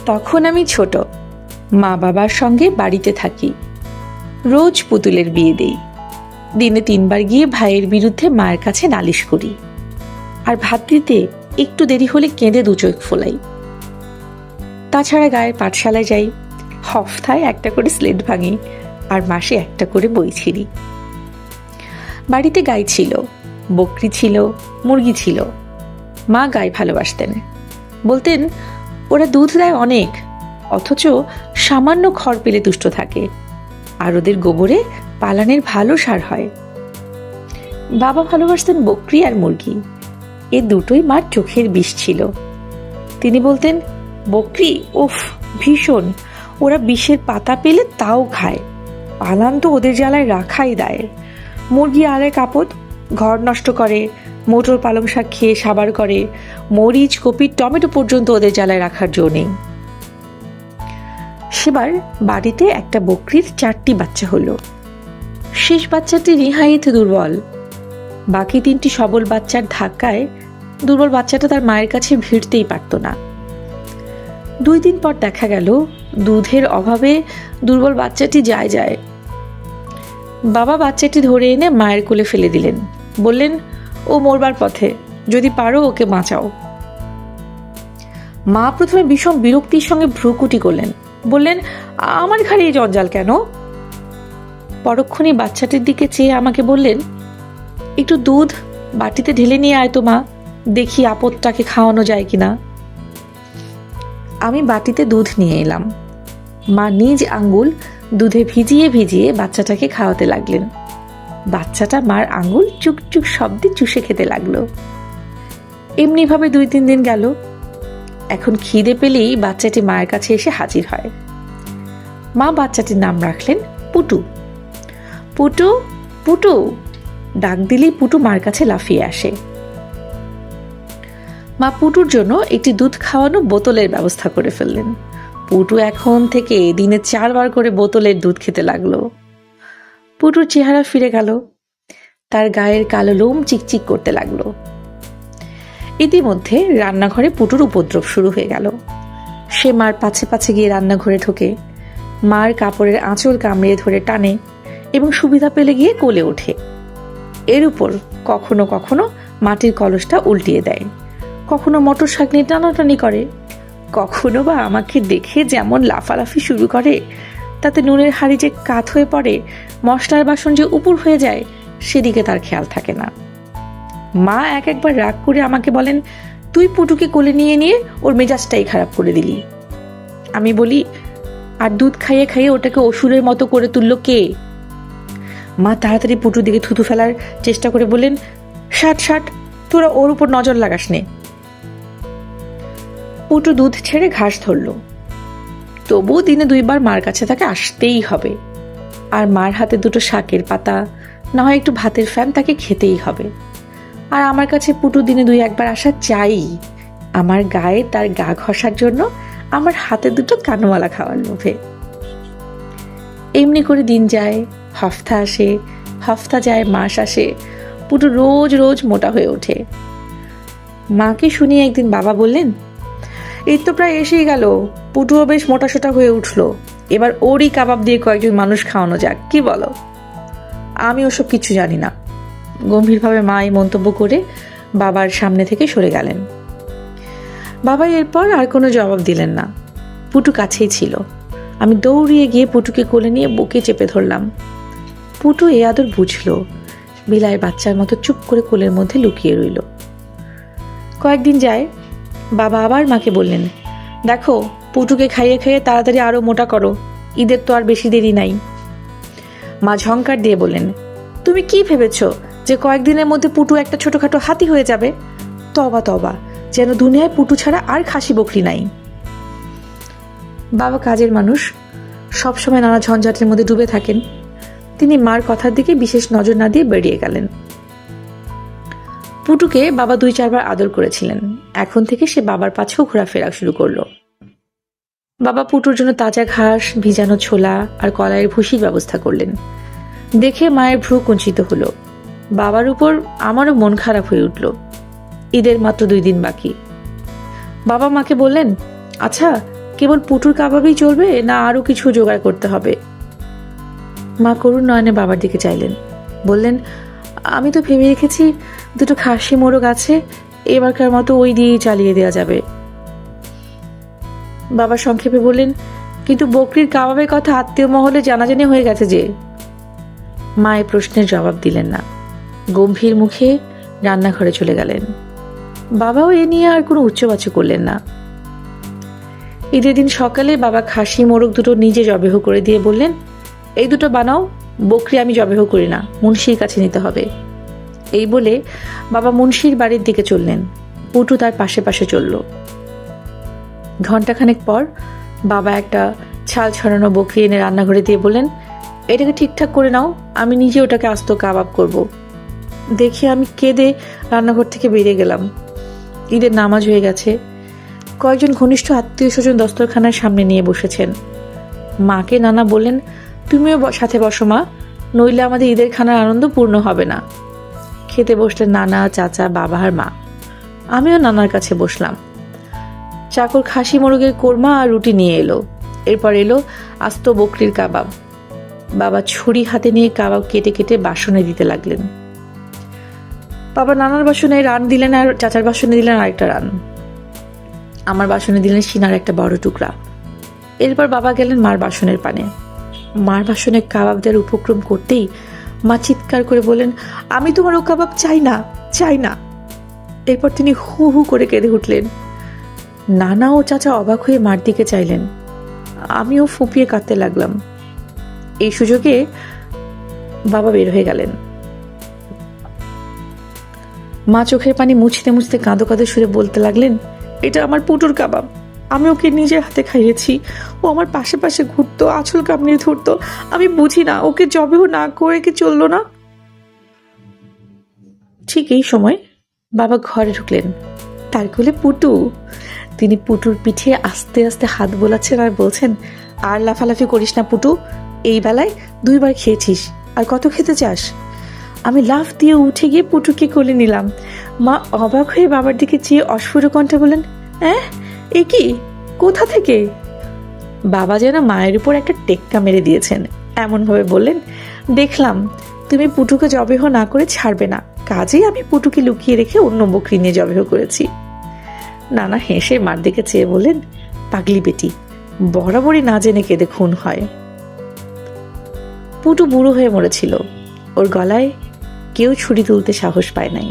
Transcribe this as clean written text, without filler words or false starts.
তখন আমি ছোট, মা বাবার সঙ্গে বাড়িতে থাকি। রোজ পুতুলের বিয়ে দেই। দিনে 3 বার গিয়ে ভাইয়ের বিরুদ্ধে মায়ের কাছে নালিশ করি। আর ভাত দিতে একটু দেরি হলে কেঁদে 2 চোখ ফোলাই। তাছাড়া গায়ের পাঠশালায় যাই, হফতায় একটা করে স্লেট ভাঙি, আর মাসে একটা করে বই ছিঁড়ি। বাড়িতে গাই ছিল, বকরি ছিল, মুরগি ছিল। মা গাই ভালোবাসতেন, বলতেন ওরা দুধ দেয় অনেক, অথচ সামান্য খড় পেলে তুষ্ট থাকে, আর ওদের গোবরে পালানের ভালো সার হয়। বাবা ভালোবাসতেন বকরি আর মুরগি, এ দুটোই মার চোখের বিষ ছিল। তিনি বলতেন, বকরি উফ ভীষণ, ওরা বিষের পাতা পেলে তাও খায়, পালান তো ওদের জ্বালায় রাখাই দায়। মুরগি আর এক আপদ, ঘর নষ্ট করে, মোটর পালং শাক খেয়ে সাবার করে, মরিচ কপি টমেটো পর্যন্ত ওদের জ্বালায় রাখার জো নেই। সেবার বাড়িতে একটা বকরির 4টি বাচ্চা হলো। শেষ বাচ্চাটি নিহাইত দুর্বল, বাকি 3টি সবল বাচ্চার ধাক্কায় দুর্বল বাচ্চাটা তার মায়ের কাছে ভিড়তেই পারত না। 2 দিন পর দেখা গেল দুধের অভাবে দুর্বল বাচ্চাটি যায়। বাবা বাচ্চাটি ধরে এনে মায়ের কোলে ফেলে দিলেন, বললেন, ও মরবার পথে, যদি পারো ওকে বাঁচাও। মা প্রথমে ভীষণ বিরক্তির সঙ্গে ভ্রুকুটি করলেন, বললেন, আমার ঘাড়ে এই জঞ্জাল কেন? পরক্ষণে বাচ্চাটির দিকে চেয়ে আমাকে বললেন, একটু দুধ বাটিতে ঢেলে নিয়ে আয় তো মা, দেখি আপদটাকে খাওয়ানো যায় কিনা। আমি বাটিতে দুধ নিয়ে এলাম। মা নিজ আঙ্গুল দুধে ভিজিয়ে বাচ্চাটাকে খাওয়াতে লাগলেন। বাচ্চাটা মার আঙ্গুল চুকচুক শব্দে চুষে খেতে লাগলো। এমনিভাবে 2-3 দিন গেল। এখন খিদে পেলেই বাচ্চাটি মায়ের কাছে এসে হাজির হয়। মা বাচ্চাটির নাম রাখলেন পুটু। পুটু পুটু ডাক দিলেই পুটু মার কাছে লাফিয়ে আসে। মা পুটুর জন্য একটি দুধ খাওয়ানো বোতলের ব্যবস্থা করে ফেললেন। পুটু এখন থেকে দিনে 4 বার করে বোতলের দুধ খেতে লাগলো। পুটুর চেহারা ফিরে গেল, তার গায়ের কালো লোম চিকচিক করতে লাগলো। ইতিমধ্যে রান্নাঘরে পুটুর উপদ্রব শুরু হয়ে গেল। সে মার পাছে গিয়ে রান্নাঘরে ঢোকে, মার কাপড়ের আঁচল কামড়িয়ে ধরে টানে এবং সুবিধা পেলে গিয়ে কোলে ওঠে। এর উপর কখনো কখনো মাটির কলসটা উল্টিয়ে দেয়, কখনো মটর শাক নিয়ে টানাটানি করে, কখনো বা আমাকে দেখে যেমন লাফালাফি শুরু করে, তাতে নুনের হাঁড়ি যে কাত হয়ে পড়ে, মশলার বাসন যে উপুর হয়ে যায়, সেদিকে তার খেয়াল থাকে না। মা একবার রাগ করে আমাকে বলেন, তুই পুটুকে কোলে নিয়ে ওর মেজাজটাই খারাপ করে দিলি। আমি বলি, আর দুধ খাইয়ে ওটাকে অসুরের মতো করে তুললো কে? মা তাড়াতাড়ি পুটুর দিকে থুতু ফেলার চেষ্টা করে বললেন, ষাট, তোরা ওর উপর নজর লাগাস নে। পুটু দুধ ছেড়ে ঘাস ধরল। তবুও দিনে 2 বার মার কাছে তাকে আসতেই হবে, আর মার হাতে 2টো শাকের পাতা, না হয় একটু ভাতের ফ্যান তাকে খেতেই হবে। আর আমার কাছে পুটু দিনে 2-1 বার আসা চাই, আমার গায়ে তার গা ঘষার জন্য, আমার হাতে 2টো কানমালা খাওয়ার লোভে। এমনি করে দিন যায়, হফতা আসে, হফতা যায়, মাস আসে। পুটু রোজ মোটা হয়ে ওঠে। মাকে শুনিয়ে একদিন বাবা বললেন, এই তো প্রায় এসেই গেল, পুটুও বেশ মোটাসোটা হয়ে উঠলো, এবার ওরই কাবাব দিয়ে কয়েকজন মানুষ খাওয়ানো যাক, কি বলো? আমি ওসব কিছু জানি না, গম্ভীরভাবে মা এই মন্তব্য করে বাবার সামনে থেকে সরে গেলেন। বাবা এরপর আর কোনো জবাব দিলেন না। পুটু কাছেই ছিল। আমি দৌড়িয়ে গিয়ে পুটুকে কোলে নিয়ে বুকে চেপে ধরলাম। পুটু এ আদর বুঝলো, বিলায় বাচ্চার মতো চুপ করে কোলের মধ্যে লুকিয়ে রইল। কয়েকদিন যায়, বাবা আবার মাকে বললেন, দেখো পুটুকে খাইয়ে তাড়াতাড়ি আরো মোটা করো, ঈদের তো আর বেশি দেরি নাই। মা ঝংকার দিয়ে বললেন, তুমি কি ভেবেছ যে কয়েকদিনের মধ্যে পুটু একটা ছোটখাটো হাতি হয়ে যাবে? তবা, যেন দুনিয়ায় পুটু ছাড়া আর খাসি বকরি নাই। বাবা কাজের মানুষ, সবসময় নানা ঝঞ্ঝাটের মধ্যে ডুবে থাকেন। তিনি মার কথার দিকে বিশেষ নজর না দিয়ে বেরিয়ে গেলেন। পুটুকে বাবা 2-4 বার আদর করেছিলেন, এখন থেকে সে বাবার পাছেও ঘোরাফেরা শুরু করলো। বাবা পুটুর জন্য তাজা ঘাস, ভিজানো ছোলা আর কলাইয়ের ভুসির ব্যবস্থা করলেন। দেখে মায়ের ভ্রু কুঞ্চিত হলো। বাবার উপর আমারও মন খারাপ হয়ে উঠল। ঈদের মাত্র 2 দিন বাকি। বাবা মাকে বললেন, আচ্ছা কেবল পুটুর কাবাবই চলবে না আরো কিছু জোগাড় করতে হবে? মা করুণ নয়নে বাবার দিকে চাইলেন, বললেন, আমি তো ভেবে রেখেছি দুটো খাসি মোরগ আছে, এবারকার মতো ওই দিয়েই চালিয়ে দেওয়া যাবে। বাবা সংক্ষেপে বললেন, কিন্তু বকরির কাবাবের কথা আত্মীয় মহলে জানাজানি হয়ে গেছে যে। মা এই প্রশ্নের জবাব দিলেন না, গম্ভীর মুখে রান্নাঘরে চলে গেলেন। বাবাও এ নিয়ে আর কোনো উচ্চবাচ্য করলেন না। ঈদের দিন সকালে বাবা খাসি মোরগ দুটো নিজে জবেহ করে দিয়ে বললেন, এই দুটো বানাও, বকরি আমি জবেহ করি না, মুন্সির কাছে নিতে হবে। এই বলে বাবা মুন্সির বাড়ির দিকে চললেন, পুটু তার পাশে পাশে চলল। ঘণ্টাখানেক পর বাবা একটা ছাল ছড়ানো বকরি এনে রান্নাঘরে দিয়ে বললেন, এটাকে ঠিকঠাক করে নাও, আমি নিজে ওটাকে আস্ত কাবাব করব। দেখে আমি কেঁদে রান্নাঘর থেকে বেরিয়ে গেলাম। ঈদের নামাজ হয়ে গেছে। কয়েকজন ঘনিষ্ঠ আত্মীয় স্বজন দস্তরখানার সামনে নিয়ে বসেছেন। মাকে নানা বললেন, তুমিও সাথে বসো মা, নইলে আমাদের ঈদের খানার আনন্দ পূর্ণ হবে না। খেতে বসলেন নানা, চাচা, বাবা আর মা। আমিও নানার কাছে বসলাম। চাকর খাসি মোরগের কোরমা আর রুটি নিয়ে এলো। এরপর এলো আস্ত বকরির কাবাব। বাবা ছুরি হাতে নিয়ে কাবাব কেটে কেটে বাসনে দিতে লাগলেন। বাবা নানার বাসনে রান দিলেন আর চাচার বাসনে দিলেন আরেকটা রান। আমার বাসনে দিলেন সিনার একটা বড় টুকরা। এরপর বাবা গেলেন মার বাসনের পানে। মার বাসনে কাবাব দেওয়ার উপক্রম করতেই মা চিৎকার করে বললেন, আমি তোমার ও কাবাব চাই না, চাই না। এরপর তিনি হু হু করে কেঁদে উঠলেন। নানা ও চাচা অবাক হয়ে মার দিকে চাইলেন। আমিও ফুপিয়ে কাঁদতে লাগলাম। এই সুযোগে বাবা বের হয়ে গেলেন। মা চোখের পানি মুছতে মুছতে কাঁদো কাঁদো সুরে বলতে লাগলেন, এটা আমার পুটুর কাবাব, আমি ওকে নিজের হাতে খাইয়েছি। ও আমার পাশে পাশে ঘুরতো, আঁচল কামড়িয়ে ধরতো। আমি বুঝি না ওকে জবেহ না করে কি চললো না। ঠিক এই সময় বাবা ঘরে ঢুকলেন। তার কোলে পুটু। তিনি পুটুর পিঠে আস্তে আস্তে হাত বোলাচ্ছেন আর বলছেন, আর লাফালাফি করিস না পুটু, এই বেলায় 2 বার খেয়েছিস, আর কত খেতে চাস? আমি লাফ দিয়ে উঠে গিয়ে পুটুকে কোলে নিলাম। মা অবাক হয়ে বাবার দিকে চেয়ে অস্ফুট কণ্ঠে বললেন, এ কি, কোথা থেকে? বাবা যেন মায়ের উপর একটা টেক্কা মেরে দিয়েছেন, এমন ভাবে বললেন, দেখলাম তুমি পুটুকে জবেহ না করে ছাড়বে না, কাজেই আমি পুটুকে লুকিয়ে রেখে অন্য বকরি নিয়ে জবেহ করেছি। নানা হেসে মার দিকে চেয়ে বললেন, পাগলি বেটি, বরাবরই না জেনে কেঁদে খুন হয়। পুটু বুড়ো হয়ে মরেছিল, ওর গলায় কেউ ছুরি তুলতে সাহস পায় নাই।